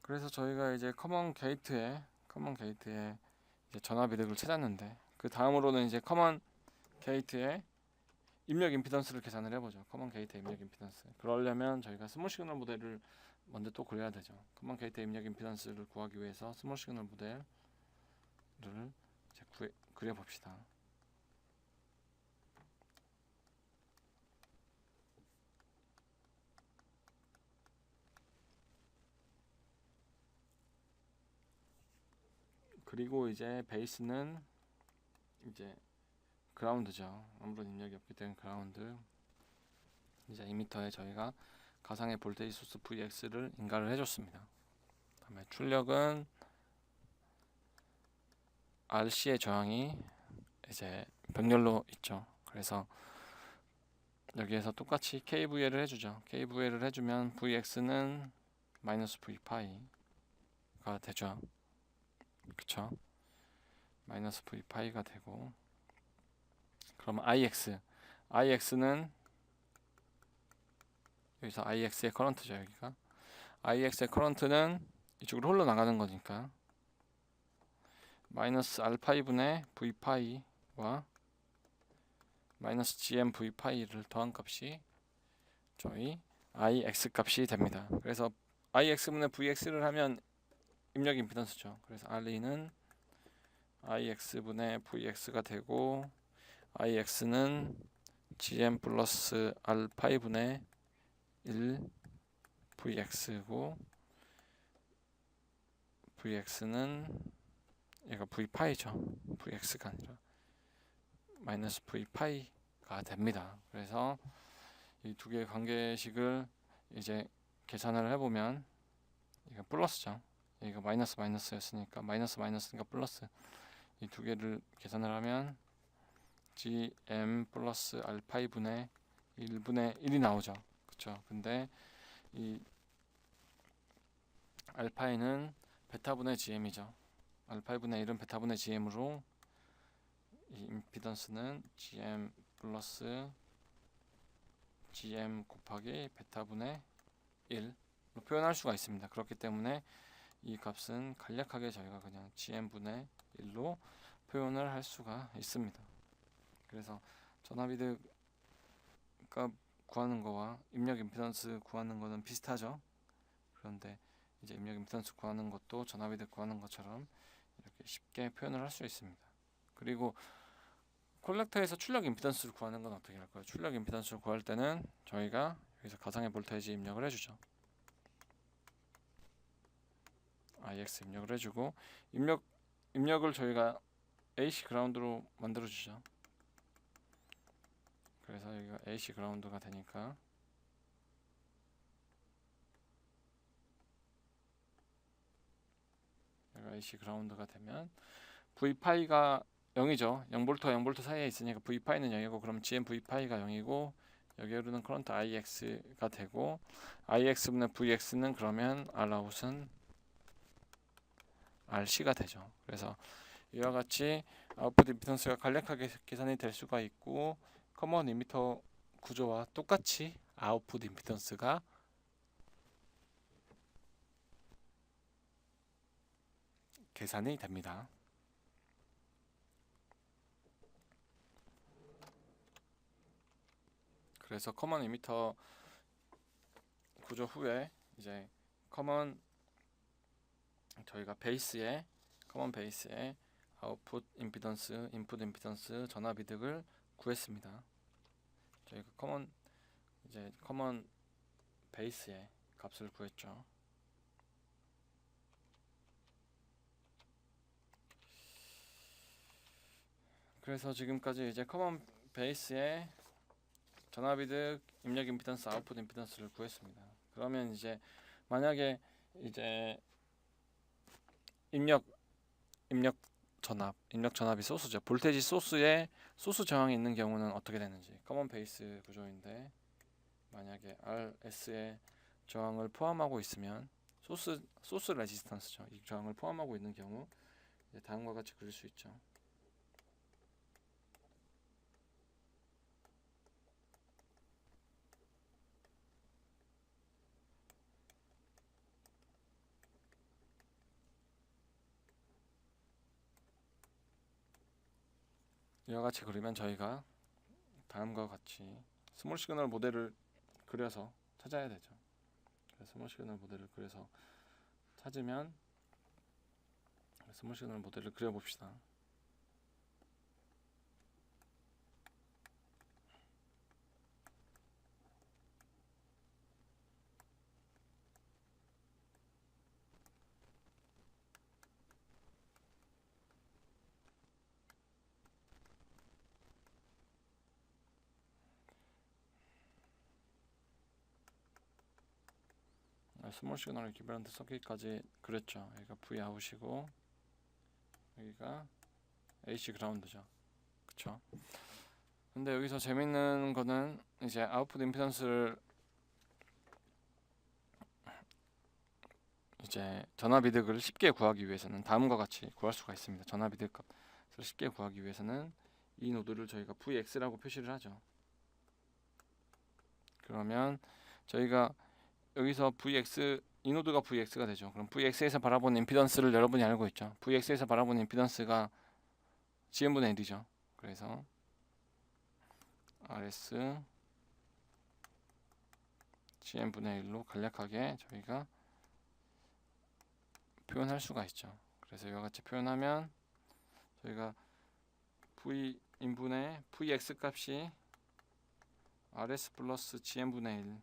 그래서 저희가 이제 커먼 게이트에 이제 전압 이득을 찾았는데, 그 다음으로는 이제 커먼 게이트에 입력 임피던스를 계산을 해보죠. 커먼 게이트 입력 임피던스. 그러려면 저희가 스몰 시그널 모델을 먼저 또 그려야 되죠. 커먼 게이트 입력 임피던스를 구하기 위해서 스몰 시그널 모델을 이제 그려봅시다. 그리고 이제 베이스는 이제 그라운드죠. 아무런 입력이 없기 때문에 그라운드. 이제 이미터에 저희가 가상의 볼테이지 소스 VX를 인가를 해줬습니다. 다음에 출력은 RC의 저항이 이제 병렬로 있죠. 그래서 여기에서 똑같이 KVL을 해주죠. KVL을 해주면 VX는 마이너스 V파이가 되죠. 그쵸? 마이너스 V파이가 되고, 그러면 IX는 여기서 IX의 커런트죠. 여기가 IX의 커런트는 이쪽으로 흘러나가는 거니까 마이너스 알파이분의 V파이와 마이너스 GM V파이를 더한 값이 저희 IX 값이 됩니다. 그래서 IX분의 VX를 하면 입력 임피던스죠. 그래서 RE는 IX분의 VX가 되고, IX는 GM 플러스 알파이분의 1 VX고, VX는 얘가 V파이죠. VX가 아니라 마이너스 V파이가 됩니다. 그래서 이 두 개의 관계식을 이제 계산을 해보면 이거 플러스죠. 이거 마이너스였으니까 마이너스니까 플러스. 이 두 개를 계산을 하면 GM 플러스 알파이분의 1분의 1이 나오죠. 그쵸? 근데 이 알파이는 베타분의 GM이죠. 알파이분의 1은 베타분의 GM으로 이 임피던스는 GM 플러스 GM 곱하기 베타분의 1로 표현할 수가 있습니다. 그렇기 때문에 이 값은 간략하게 저희가 그냥 GM분의 1로 표현을 할 수가 있습니다. 그래서 전압이득 값 구하는 거와 입력 임피던스 구하는 거는 비슷하죠. 그런데 이제 입력 임피던스 구하는 것도 전압이득 구하는 것처럼 이렇게 쉽게 표현을 할 수 있습니다. 그리고 콜렉터에서 출력 임피던스를 구하는 건 어떻게 할까요? 출력 임피던스를 구할 때는 저희가 여기서 가상의 볼테이지 입력을 해주죠. IX 입력을 해주고, 입력을 저희가 AC 그라운드로 만들어주죠. 그래서 여기가 AC 그라운드가 되니까 여기가 AC 그라운드가 되면 V파이가 0이죠. 0V와 0V 사이에 있으니까 V파이는 0이고, 그럼 GM V파이가 0이고, 여기에 흐르는 커런트 IX가 되고, IX분의 VX는 그러면 Rout은 RC가 되죠. 그래서 이와 같이 아웃풋 임피던스가 간략하게 계산이 될 수가 있고, 커먼 이미터 구조와 똑같이 아웃풋 임피던스가 계산이 됩니다. 그래서 커먼 이미터 구조 후에 이제 저희가 커먼 베이스에 아웃풋 임피던스, 인풋 임피던스, 전압 이득을 구했습니다. 저희가 커먼 베이스의 값을 구했죠. 그래서 지금까지 이제 커먼 베이스의 전압 이득, 입력 임피던스, 아웃풋 임피던스를 구했습니다. 그러면 이제 만약에 이제 입력 전압이 소스죠. 볼테이지 소스에 소스 저항이 있는 경우는 어떻게 되는지. 커먼 베이스 구조인데 만약에 RS의 저항을 포함하고 있으면 소스 레지스턴스죠. 이 저항을 포함하고 있는 경우 다음과 같이 그릴 수 있죠. 이와 같이 그리면 저희가 다음과 같이 스몰 시그널 모델을 그려서 찾아야 되죠. 스몰 시그널 모델을 그려서 찾으면 스몰 시그널 모델을 그려봅시다. 스몰 시그널 이퀴밸런트 서킷까지 그렸죠. 여기가 V 아웃이고 여기가 AC 그라운드죠. 그쵸? 근데 여기서 재밌는 거는 이제 아웃풋 임피던스를 이제 전압 이득을 쉽게 구하기 위해서는 다음과 같이 구할 수가 있습니다. 전압 이득 값을 쉽게 구하기 위해서는 이 노드를 저희가 VX라고 표시를 하죠. 그러면 저희가 여기서 VX, 이 노드가 VX가 되죠. 그럼 VX에서 바라보는 임피던스를 여러분이 알고 있죠. VX에서 바라보는 임피던스가 GM분의 1이죠. 그래서 RS GM분의 1로 간략하게 저희가 표현할 수가 있죠. 그래서 이와 같이 표현하면 저희가 V 인분의 VX 값이 RS 플러스 GM분의 1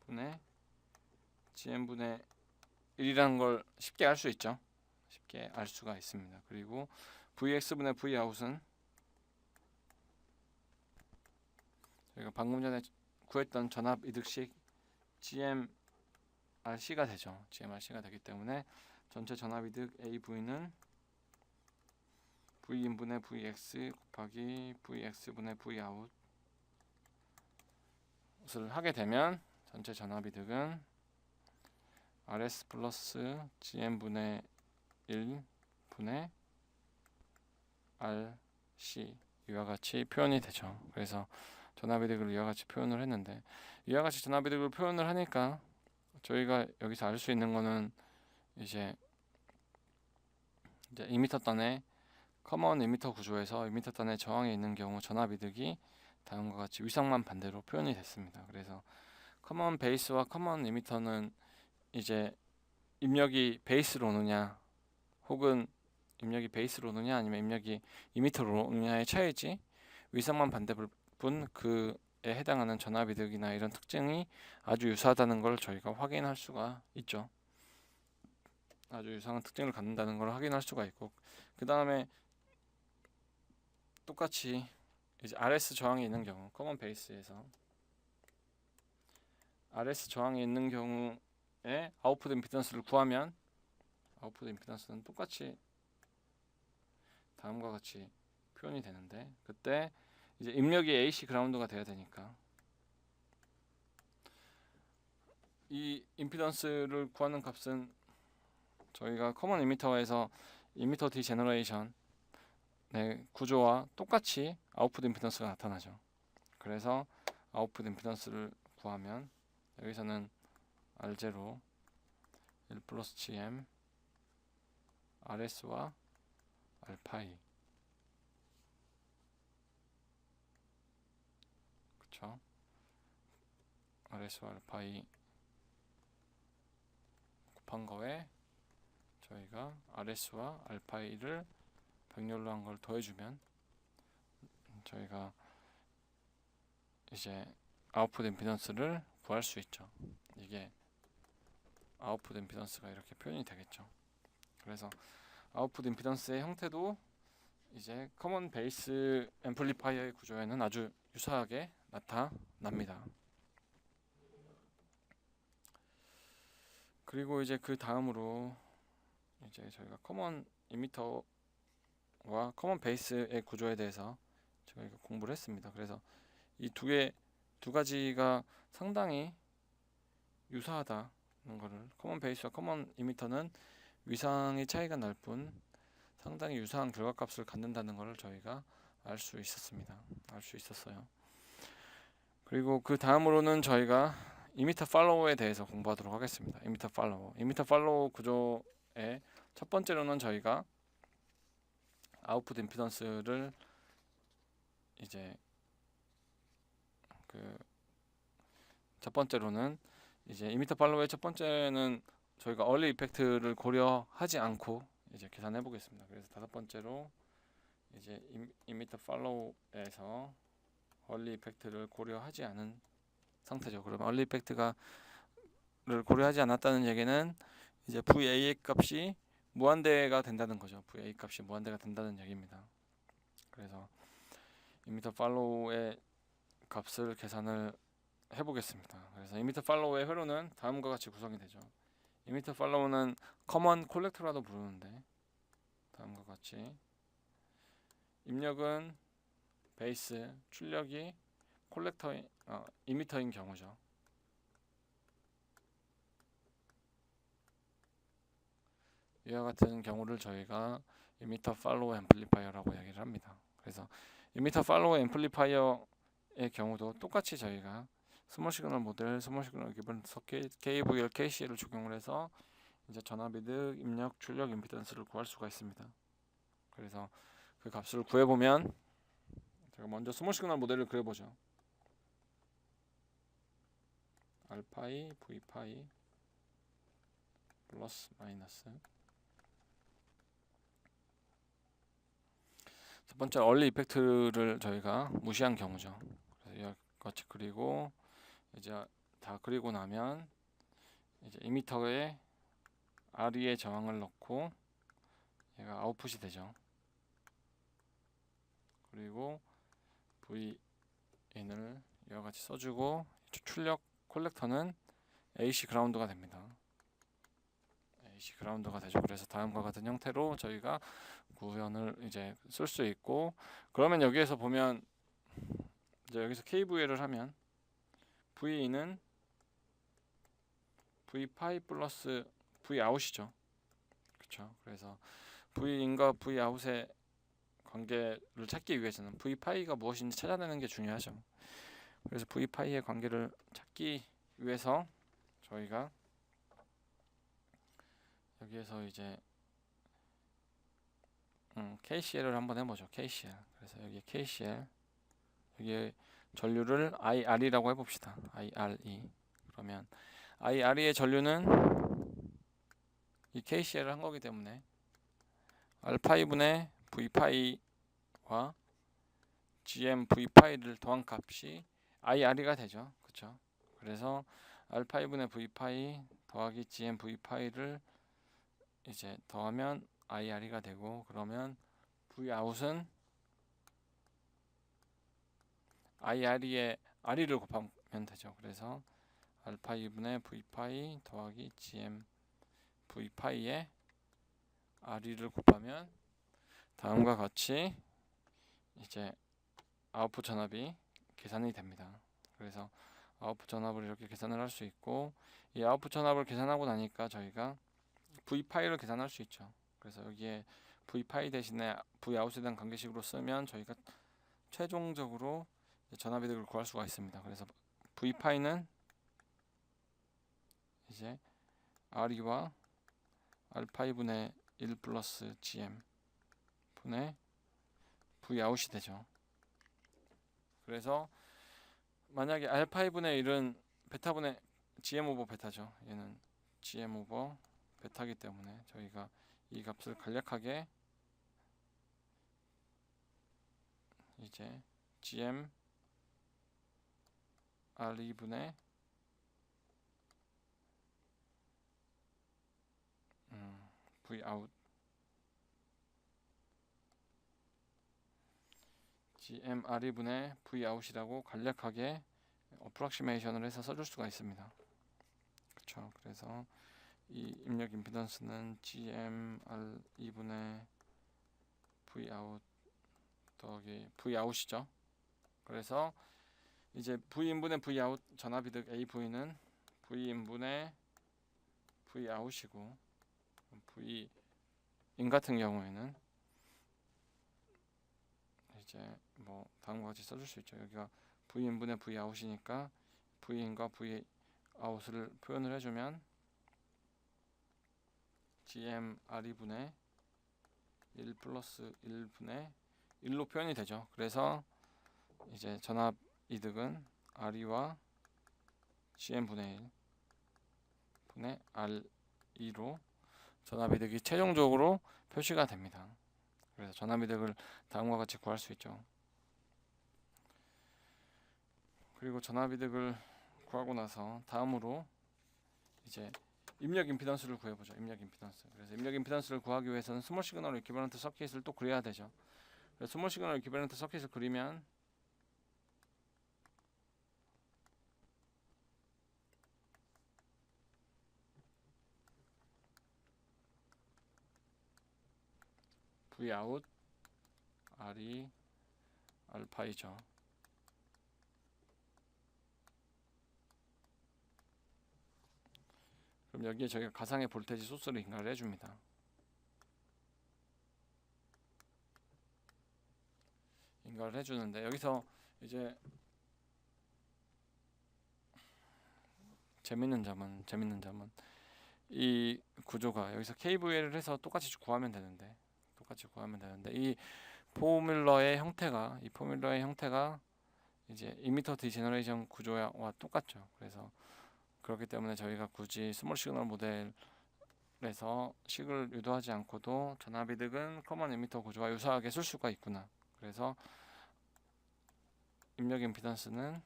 분의 GM분의 1이라는 걸 쉽게 알 수 있죠. 쉽게 알 수가 있습니다. 그리고 VX분의 Vout은 저희가 방금 전에 구했던 전압 이득식 GMRC가 되죠. GMRC가 되기 때문에 전체 전압 이득 AV는 V인분의 VX 곱하기 VX분의 Vout을 하게 되면 전체 전압 이득은 RS 플러스 GM분의 1 분의 RC 이와 같이 표현이 되죠. 그래서 전압이득을 이와 같이 표현을 했는데 이와 같이 전압이득을 표현을 하니까 저희가 여기서 알 수 있는 거는 이제 이미터단의 커먼 이미터 구조에서 이미터단의 저항에 있는 경우 전압이득이 다음과 같이 위상만 반대로 표현이 됐습니다. 그래서 커먼 베이스와 커먼 이미터는 이제 입력이 베이스로 오느냐 혹은 입력이 베이스로 오느냐 아니면 입력이 이미터로 오느냐의 차이지 위상만 반대분 그에 해당하는 전압이득이나 이런 특징이 아주 유사하다는 걸 저희가 확인할 수가 있죠. 아주 유사한 특징을 갖는다는 걸 확인할 수가 있고 그 다음에 똑같이 이제 RS 저항이 있는 경우 커먼 베이스에서 RS 저항이 있는 경우에 아웃풋 임피던스를 구하면 아웃풋 임피던스는 똑같이 다음과 같이 표현이 되는데 그때 이제 입력이 AC 그라운드가 돼야 되니까 이 임피던스를 구하는 값은 저희가 커먼 이미터에서 이미터 디제너레이션 구조와 똑같이 아웃풋 임피던스가 나타나죠. 그래서 아웃풋 임피던스를 구하면 여기서는 R0 1 플러스 GM RS와 알파이 그쵸? RS와 알파이 곱한 거에 저희가 RS와 알파이를 병렬로 한 걸 더해주면 저희가 이제 아웃풋 임피던스를 구할 수 있죠. 이게 아웃풋 임피던스가 이렇게 표현이 되겠죠. 그래서 아웃풋 임피던스의 형태도 이제 커먼 베이스 앰플리파이어의 구조에는 아주 유사하게 나타납니다. 그리고 이제 그 다음으로 이제 저희가 커먼 이미터와 커먼 베이스의 구조에 대해서 저희가 공부를 했습니다. 그래서 이 두 가지가 상당히 유사하다는 거를 커먼 베이스와 커먼 이미터는 위상의 차이가 날 뿐 상당히 유사한 결과값을 갖는다는 것을 저희가 알 수 있었습니다. 알 수 있었어요. 그리고 그 다음으로는 저희가 이미터 팔로우에 대해서 공부하도록 하겠습니다. 이미터 팔로우 구조의 첫 번째로는 저희가 아웃풋 임피던스를 이제 그 첫 번째로는 이제 이미터 팔로우의 첫 번째는 저희가 얼리 이펙트를 고려하지 않고 이제 계산해 보겠습니다. 그래서 다섯 번째로 이제 이미터 팔로우에서 얼리 이펙트를 고려하지 않은 상태죠. 그러면 얼리 이펙트를 고려하지 않았다는 얘기는 이제 VA 값이 무한대가 된다는 거죠. VA 값이 무한대가 된다는 얘기입니다. 그래서 이미터 팔로우의 값을 계산을 해보겠습니다. 그래서 이미터 팔로우의 회로는 다음과 같이 구성이 되죠. 이미터 팔로우는 커먼 콜렉터라도 부르는데 다음과 같이 입력은 베이스, 출력이 이미터인 경우죠. 이와 같은 경우를 저희가 이미터 팔로우 앰플리파이어라고 얘기를 합니다. 그래서 이미터 팔로우 앰플리파이어의 경우도 똑같이 저희가 스몰 시그널 모델, 스몰 시그널 기본 서킷, KVL, KCL을 적용을 해서 이제 전압이득, 입력, 출력 임피던스를 구할 수가 있습니다. 그래서 그 값을 구해보면 제가 먼저 스몰 시그널 모델을 그려보죠. 알파이, V파이 플러스 마이너스 첫 번째 얼리 이펙트를 저희가 무시한 경우죠. 그래서 이같이 그리고 이제 다 그리고 나면 이제 이미터에 RE의 저항을 넣고 얘가 아웃풋이 되죠. 그리고 VIN을 이와 같이 써주고 출력 콜렉터는 AC 그라운드가 됩니다. AC 그라운드가 되죠. 그래서 다음과 같은 형태로 저희가 구현을 이제 쓸 수 있고, 그러면 여기에서 보면 이제 여기서 KVL을 하면 VIN은 V파이 플러스 Vout이죠. 그렇죠. 그래서 Vin과 Vout의 관계를 찾기 위해서는 V파이가 무엇인지 찾아내는 게 중요하죠. 그래서 V파이의 관계를 찾기 위해서 저희가 여기에서 이제 KCL을 한번 해보죠. KCL. 그래서 여기 KCL, 여기에 전류를 IR이라고 해봅시다. IRE. 그러면 IRE의 전류는 이 KCL을 한 거기 때문에 알파이분의 V파이와 GM V파이를 더한 값이 IRE가 되죠. 그렇죠? 그래서 알파이분의 V파이 더하기 GM V파이를 이제 더하면 IRE가 되고, 그러면 Vout은 IRE의 RE를 곱하면 되죠. 그래서 알파 2분의 V파이 더하기 GM V파이의 RE를 곱하면 다음과 같이 이제 아웃풋 전압이 계산이 됩니다. 그래서 아웃풋 전압을 이렇게 계산을 할 수 있고, 이 아웃풋 전압을 계산하고 나니까 저희가 V파이를 계산할 수 있죠. 그래서 여기에 V파이 대신에 Vout에 대한 관계식으로 쓰면 저희가 최종적으로 전압이득을 구할 수가 있습니다. 그래서 V파이는 이제 RE와 알파이분의 1 플러스 GM 분의 Vout이 되죠. 그래서 만약에 알파이분의 1은 베타분의 GM 오버 베타죠. 얘는 GM 오버 베타기 때문에 저희가 이 값을 간략하게 이제 GM R2분의 Vout GM R2분의 Vout이라고 간략하게 어프락시메이션을 해서 써줄 수가 있습니다. 그렇죠. 그래서 이 입력 임피던스는 GM R2분의 Vout 더하기 Vout이죠. 그래서 이제 V인분의 Vout 전압이득 AV는 V인분의 Vout이고, V인 같은 경우에는 이제 뭐 다음과 같이 써줄 수 있죠. 여기가 V인분의 Vout이니까 V인과 Vout을 표현을 해주면 GM R2분의 1 플러스 1분의 1로 표현이 되죠. 그래서 이제 전압 이득은 RE와 GM분의 1 분의 RE로 전압 이득이 최종적으로 표시가 됩니다. 그래서 전압 이득을 다음과 같이 구할 수 있죠. 그리고 전압 이득을 구하고 나서 다음으로 이제 입력 임피던스를 구해보죠. 입력 임피던스. 그래서 입력 임피던스를 구하기 위해서는 스몰 시그널 이퀴버런트 서킷을 또 그려야 되죠. 그래서 스몰 시그널 이퀴버런트 서킷을 그리면 V out R이 알파이죠. 그럼 여기에 저희가 가상의 볼테지 소스를 인가를 해줍니다. 인가를 해주는데 여기서 이제 재밌는 점은 이 구조가 여기서 KVL을 해서 똑같이 구하면 되는데 이 포뮬러의 형태가 이제 이미터 디제너레이션 구조와 똑같죠. 그래서 그렇기 때문에 저희가 굳이 스몰 시그널 모델에서 식을 유도하지 않고도 전압 이득은 커먼 이미터 구조와 유사하게 쓸 수가 있구나. 그래서 입력 임피던스는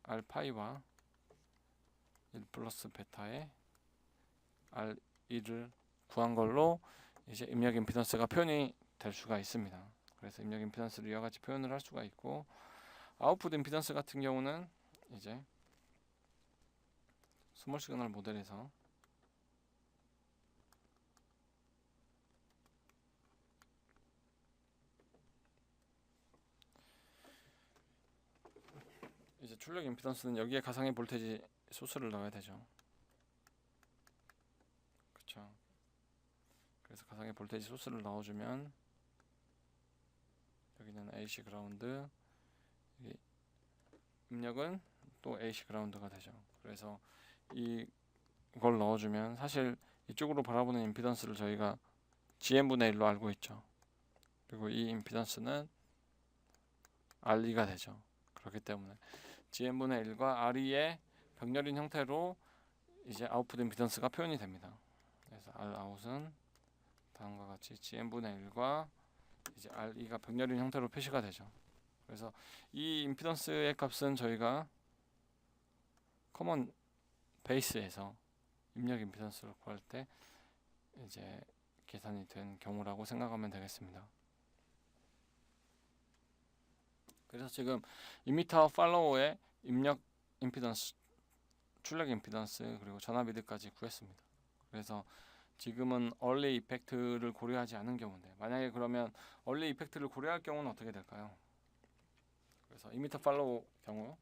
알파이와 1 플러스 베타의 R2를 구한 걸로 이제 입력 임피던스가 표현이 될 수가 있습니다. 그래서 입력 임피던스를 이와 같이 표현을 할 수가 있고, 아웃풋 임피던스 같은 경우는 이제 스몰 시그널 모델에서 이제 출력 임피던스는 여기에 가상의 볼테지 소스를 넣어야 되죠. 그쵸. 그래서 가상의 볼테지 소스를 넣어주면 여기는 AC 그라운드, 입력은 또 AC 그라운드가 되죠. 그래서 이걸 넣어주면 사실 이쪽으로 바라보는 임피던스를 저희가 GM분의 1로 알고 있죠. 그리고 이 임피던스는 RE가 되죠. 그렇기 때문에 GM분의 1과 RE의 병렬인 형태로 이제 아웃풋 임피던스가 표현이 됩니다. 그래서 Rout은 다음과 같이 GM분의 1과 이제 RE가 병렬인 형태로 표시가 되죠. 그래서 이 임피던스의 값은 저희가 커먼 베이스에서 입력 임피던스를 구할 때 이제 계산이 된 경우라고 생각하면 되겠습니다. 그래서 지금 이미터 팔로워의 입력 임피던스, 출력 임피던스, 그리고 전압 이득까지 구했습니다. 그래서 지금은 얼리 이펙트를 고려하지 않은 경우인데, 만약에 그러면 얼리 이펙트를 고려할 경우는 어떻게 될까요? 그래서 이미터 팔로우 경우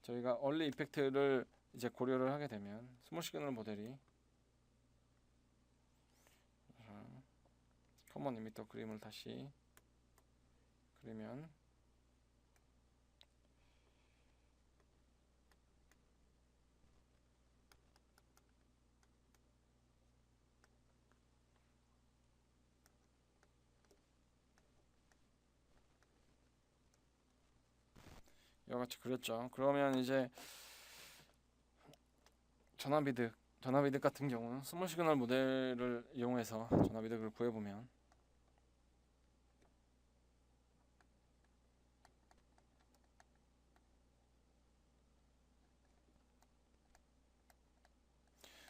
저희가 얼리 이펙트를 이제 고려를 하게 되면 스몰 시그널 모델이 커먼 이미터 그림을 다시 그리면 이와 같이 그렸죠. 그러면 이제 전압 이득 같은 경우는 스몰 시그널 모델을 이용해서 전압 이득을 구해보면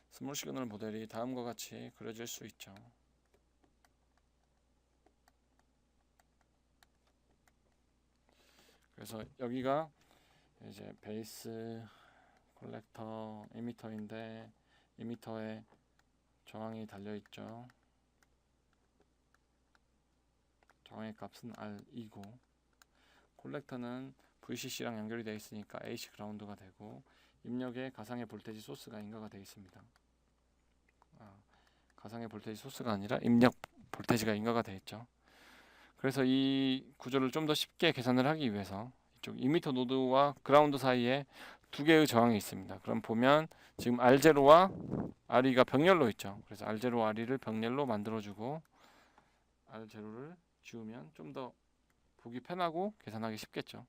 스몰 시그널 모델이 다음과 같이 그려질 수 있죠. 그래서 여기가 이제 베이스 콜렉터 이미터인데 이미터에 저항이 달려 있죠. 저항의 값은 R이고 콜렉터는 VCC랑 연결이 되어 있으니까 AC 그라운드가 되고 입력에 가상의 볼테지 소스가 인가가 되어 있습니다. 가상의 볼테지 소스가 아니라 입력 볼테지가 인가가 되어 있죠. 그래서 이 구조를 좀 더 쉽게 계산을 하기 위해서 이쪽 이미터 노드와 그라운드 사이에 두 개의 저항이 있습니다. 그럼 보면 지금 R0와 RE가 병렬로 있죠. 그래서 R0, RE를 병렬로 만들어주고 R0를 지우면 좀 더 보기 편하고 계산하기 쉽겠죠.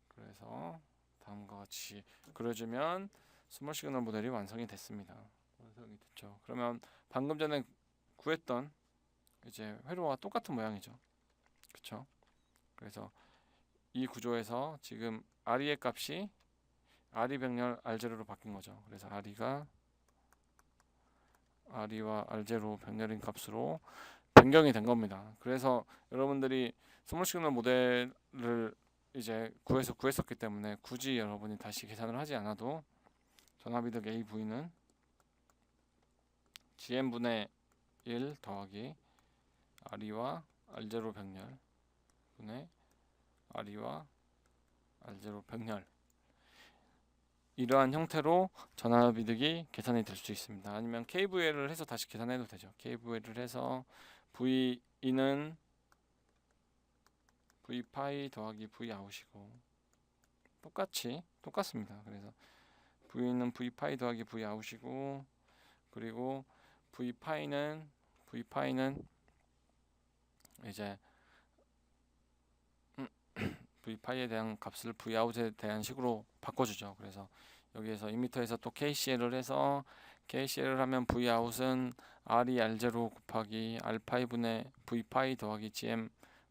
그래서 다음과 같이 그려주면 스몰 시그널 모델이 완성이 됐습니다. 완성이 됐죠. 그러면 방금 전에 구했던 이제 회로와 똑같은 모양이죠. 그쵸? 그래서 이 구조에서 지금 RE의 값이 RE 병렬 R0로 바뀐 거죠. 그래서 RE와 R0 병렬인 값으로 변경이 된 겁니다. 그래서 여러분들이 스몰 시그널 모델을 이제 구했었기 때문에 굳이 여러분이 다시 계산을 하지 않아도 전압이득 AV는 GM분의 1 더하기 RE와 R0 병렬 분의 RE와 R0 병렬, 이러한 형태로 전압이득이 계산이 될 수 있습니다. 아니면 KVL을 해서 다시 계산해도 되죠. KVL을 해서 VE는 V파이 더하기 Vout이고 똑같습니다. 그래서 V는 V파이 더하기 Vout이고, 그리고 V파이는 이제 V파이에 대한 값을 Vout에 대한 식으로 바꿔주죠. 그래서 여기에서 2m에서 또 KCL을 해서 KCL을 하면 Vout은 RE R0 곱하기 R파이분의 V파이 더하기 GM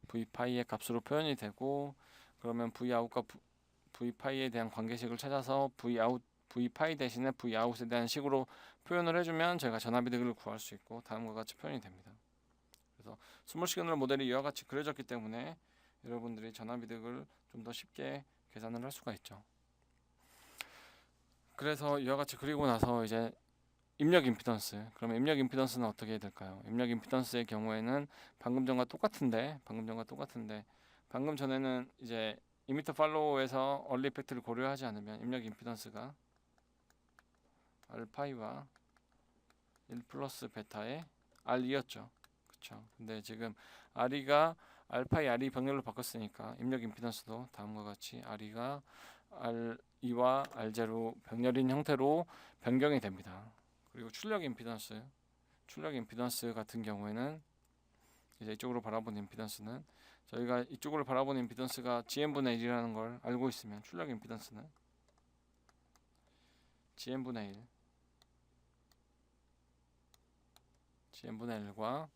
V파이의 값으로 표현이 되고, 그러면 Vout과 V파이에 대한 관계식을 찾아서 V파이 대신에 Vout에 대한 식으로 표현을 해주면 저희가 전압이득을 구할 수 있고 다음과 같이 표현이 됩니다. 그래서 스몰 시그널 모델이 이와 같이 그려졌기 때문에 여러분들이 전압이득을 좀 더 쉽게 계산을 할 수가 있죠. 그래서 이와 같이 그리고 나서 이제 입력 임피던스. 그러면 입력 임피던스는 어떻게 될까요? 입력 임피던스의 경우에는 방금 전과 똑같은데 방금 전에는 이제 이미터 팔로우에서 얼리 이펙트를 고려하지 않으면 입력 임피던스가 알파이와 1 플러스 베타의 R이었죠. 그쵸? 근데 지금 R이가 알파이 RE 병렬로 바꿨으니까 입력 임피던스도 다음과 같이 RE가 R2와 R0 병렬인 형태로 변경이 됩니다. 그리고 출력 임피던스 같은 경우에는 이제 이쪽으로 바라본 임피던스는, 저희가 이쪽으로 바라본 임피던스가 GM분의 1이라는 걸 알고 있으면 출력 임피던스는 GM분의 1과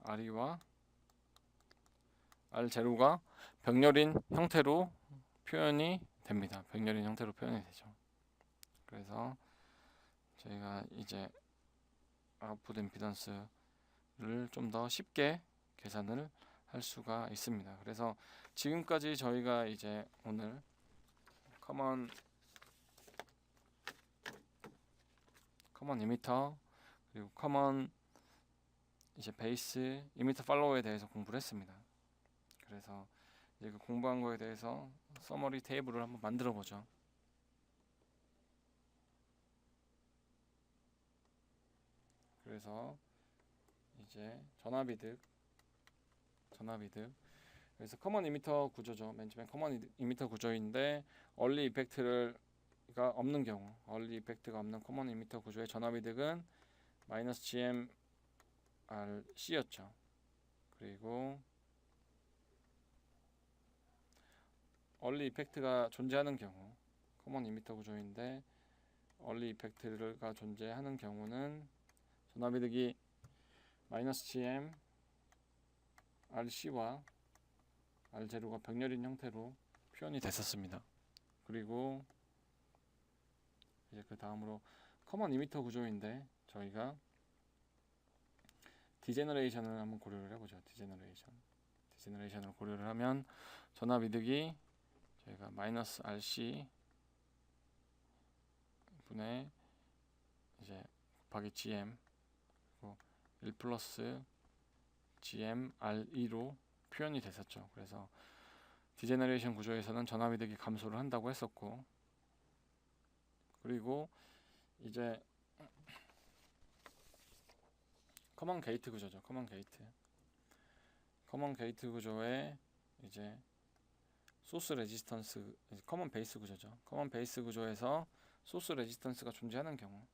RE와 R0가 병렬인 형태로 표현이 됩니다. 병렬인 형태로 표현이 되죠. 그래서 저희가 이제 아웃풋 임피던스를 좀 더 쉽게 계산을 할 수가 있습니다. 그래서 지금까지 저희가 이제 오늘 커먼 이미터 그리고 커먼 이제 베이스 이미터 팔로우에 대해서 공부를 했습니다. 그래서 이제 그 공부한 거에 대해서 서머리 테이블을 한번 만들어 보죠. 그래서 이제 전압이득 그래서 커먼 이미터 구조죠. 맨 처음에 커먼 이미터 구조인데 얼리 이펙트가 없는 경우, 얼리 이펙트가 없는 커먼 이미터 구조의 전압이득은 마이너스 GM RC였죠. 그리고 얼리 이펙트가 존재하는 경우, 커먼 이미터 구조인데 얼리 이펙트가 존재하는 경우는 전압이득이 마이너스 GM RC와 R0가 병렬인 형태로 표현이 됐었습니다. 그리고 이제 그 다음으로 커먼 이미터 구조인데 저희가 디제너레이션을 한번 고려를 해보죠. 디제너레이션을 고려를 하면 전압이득이 저희가 마이너스 RC 분의 이제 곱하기 GM 그리고 1 플러스 GM R2로 표현이 됐었죠. 그래서 디제너레이션 구조에서는 전압이득이 감소를 한다고 했었고, 그리고 이제 커먼 게이트 구조죠. 커먼 게이트 구조의 이제 소스 레지스턴스, 커먼 베이스 구조죠. 커먼 베이스 구조에서 소스 레지스턴스가 존재하는 경우,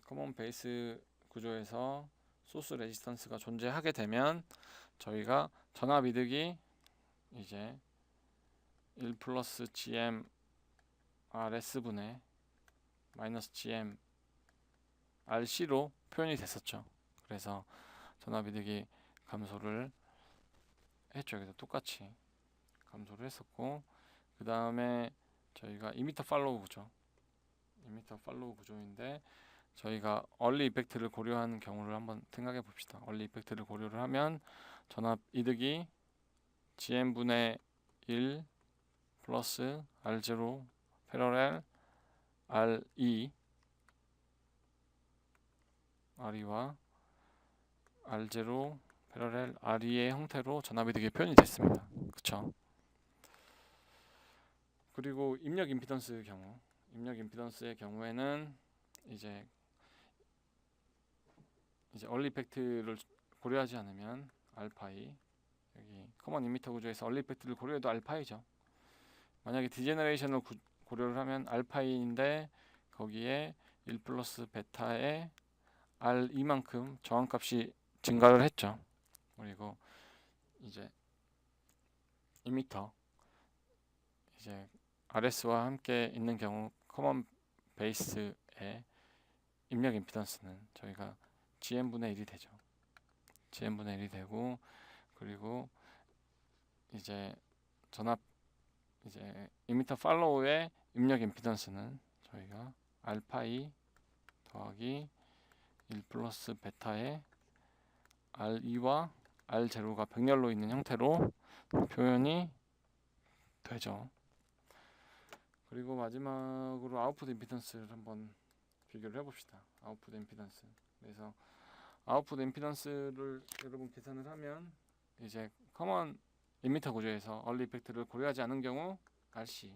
커먼 베이스 구조에서 소스 레지스턴스가 존재하게 되면 저희가 전압 이득이 이제 1 플러스 GM RS분의 마이너스 GM RC로 표현이 됐었죠. 그래서 전압 이득이 감소를 했죠. 그래서 똑같이 감소를 했었고, 그 다음에 저희가 이미터 팔로우 구조, 이미터 팔로우 구조인데 저희가 얼리 이펙트를 고려하는 경우를 한번 생각해 봅시다. 얼리 이펙트를 고려를 하면 전압 이득이 GM분의 1 플러스 R0 패러렐 R2 R2와 R0 패러렐 R2의 형태로 전압 이득이 표현이 됐습니다. 그쵸? 그리고 입력 임피던스 경우, 입력 임피던스의 경우에는 이제 얼리 이펙트를 고려하지 않으면 알파이, 여기 커먼 이미터 구조에서 얼리 이펙트를 고려해도 알파이죠. 만약에 디제너레이션을 고려를 하면 알파이인데 거기에 1 플러스 베타의 R2만큼 저항값이 증가를 했죠. 그리고 이제 이미터 이제 RS와 함께 있는 경우 커먼 베이스의 입력 임피던스는 저희가 GM분의 1이 되죠. GM분의 1이 되고, 그리고 이제 전압 이제 이미터 팔로우의 입력 임피던스는 저희가 알파2 더하기 1 플러스 베타의 R2와 R0가 병렬로 있는 형태로 표현이 되죠. 그리고 마지막으로 아웃풋 임피던스를 한번 비교를 해봅시다. 아웃풋 임피던스. 그래서 아웃풋 임피던스를 여러분 계산을 하면 이제 커먼 이미터 구조에서 얼리 이펙트를 고려하지 않은 경우 RC,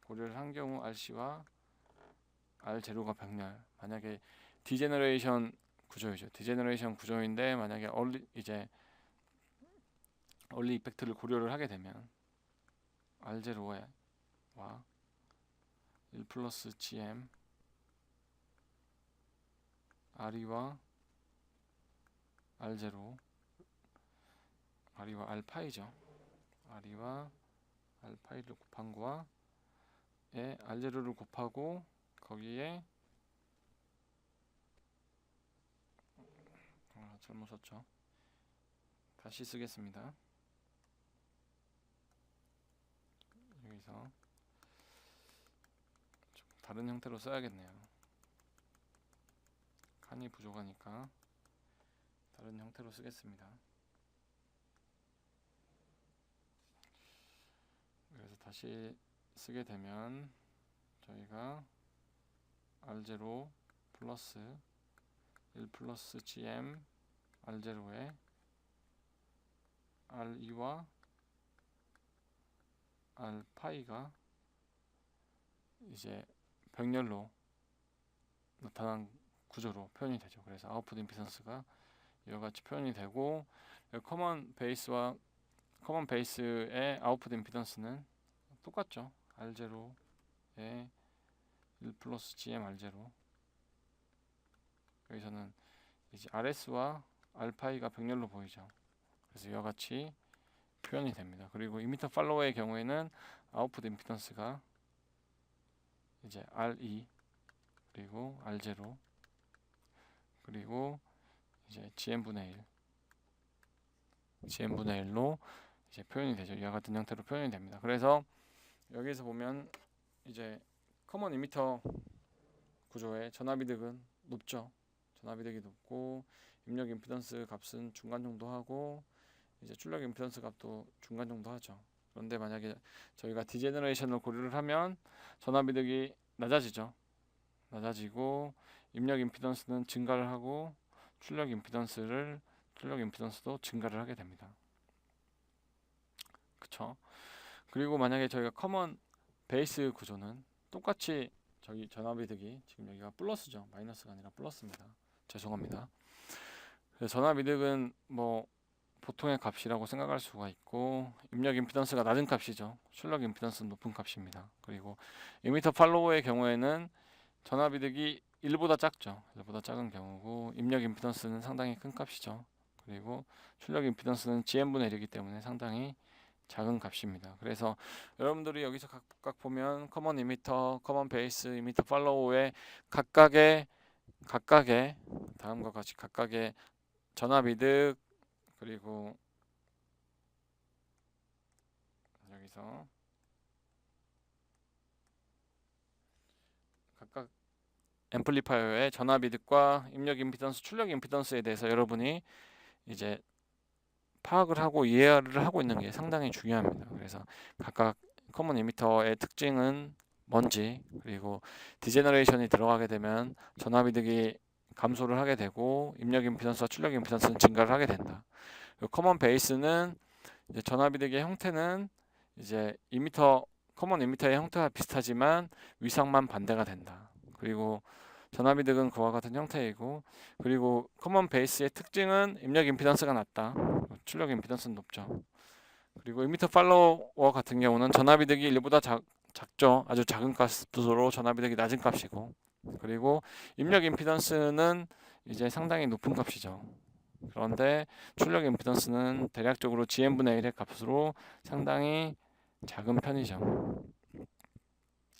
고려를 한 경우 RC와 R0가 병렬. 만약에 디제너레이션 구조이죠. 디제너레이션 구조인데 만약에 얼리 이펙트를 고려를 하게 되면 R0와 1 플러스 GM R2와 R0, R2와 알파이죠. R2와 알파이를 곱한 거와 R0를 곱하고 거기에 잘못 썼죠. 다시 쓰겠습니다. 여기서 좀 다른 형태로 써야겠네요. 칸이 부족하니까 다른 형태로 쓰겠습니다. 그래서 다시 쓰게 되면 저희가 R0 플러스 1 플러스 GM R0에 R2와 R파이가 이제 병렬로 나타난 구조로 표현이 되죠. 그래서 아웃풋 임피던스가 이와 같이 표현이 되고, 커먼 베이스의 아웃풋 임피던스는 똑같죠. R0에 1 플러스 GM R0. 여기서는 이제 RS와 알파이가 병렬로 보이죠. 그래서 이와 같이 표현이 됩니다. 그리고 이미터 팔로워의 경우에는 아웃풋 임피던스가 이제 R2 그리고 R0 그리고 이제 GM분의 1로 이제 표현이 되죠. 이와 같은 형태로 표현이 됩니다. 그래서 여기서 보면 이제 커먼 이미터 구조의 전압이득은 높죠. 전압이득이 높고 입력 임피던스 값은 중간 정도 하고 이제 출력 임피던스 값도 중간 정도 하죠. 그런데 만약에 저희가 디제너레이션을 고려를 하면 전압이득이 낮아지죠. 낮아지고 입력 임피던스는 증가를 하고 출력 임피던스도 증가를 하게 됩니다. 그쵸? 그리고 만약에 저희가 커먼 베이스 구조는 똑같이 저기 전압이득이 지금 여기가 플러스죠. 마이너스가 아니라 플러스입니다. 죄송합니다. 그래서 전압이득은 뭐 보통의 값이라고 생각할 수가 있고, 입력 임피던스가 낮은 값이죠. 출력 임피던스는 높은 값입니다. 그리고 이미터 팔로우의 경우에는 전압 이득이 1보다 작죠. 1보다 작은 경우고, 입력 임피던스는 상당히 큰 값이죠. 그리고 출력 임피던스는 GM분의 1이기 때문에 상당히 작은 값입니다. 그래서 여러분들이 여기서 각각 보면 커먼 이미터, 커먼 베이스, 이미터 팔로우의 각각의 다음과 같이 각각의 전압 이득, 그리고 여기서 각각 앰플리파이어의 전압 이득과 입력 임피던스, 출력 임피던스에 대해서 여러분이 이제 파악을 하고 이해를 하고 있는 게 상당히 중요합니다. 그래서 각각 커먼 이미터의 특징은 뭔지, 그리고 디제너레이션이 들어가게 되면 전압 이득이 감소를 하게 되고 입력 임피던스와 출력 임피던스는 증가를 하게 된다. 그리고 커먼 베이스는 이제 전압 이득의 형태는 이제 커먼 이미터의 형태와 비슷하지만 위상만 반대가 된다. 그리고 전압 이득은 그와 같은 형태이고, 그리고 커먼 베이스의 특징은 입력 임피던스가 낮다. 출력 임피던스는 높죠. 그리고 이미터 팔로워 같은 경우는 전압 이득이 1보다 작죠. 아주 작은 값으로 전압 이득이 낮은 값이고, 그리고 입력 임피던스는 이제 상당히 높은 값이죠. 그런데 출력 임피던스는 대략적으로 GM분의 1의 값으로 상당히 작은 편이죠.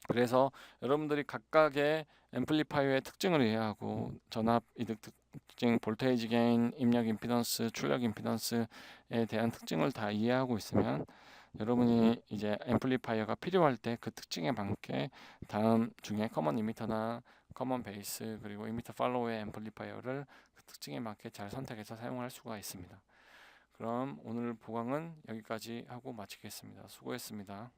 그래서 여러분들이 각각의 앰플리파이어의 특징을 이해하고 전압 이득 특징, 볼테이지 게인, 입력 임피던스, 출력 임피던스에 대한 특징을 다 이해하고 있으면 여러분이 이제 앰플리파이어가 필요할 때 그 특징에 맞게 다음 중에 커먼 이미터나 커먼 베이스 그리고 이미터 팔로우의 앰플리파이어를 그 특징에 맞게 잘 선택해서 사용할 수가 있습니다. 그럼 오늘 보강은 여기까지 하고 마치겠습니다. 수고했습니다.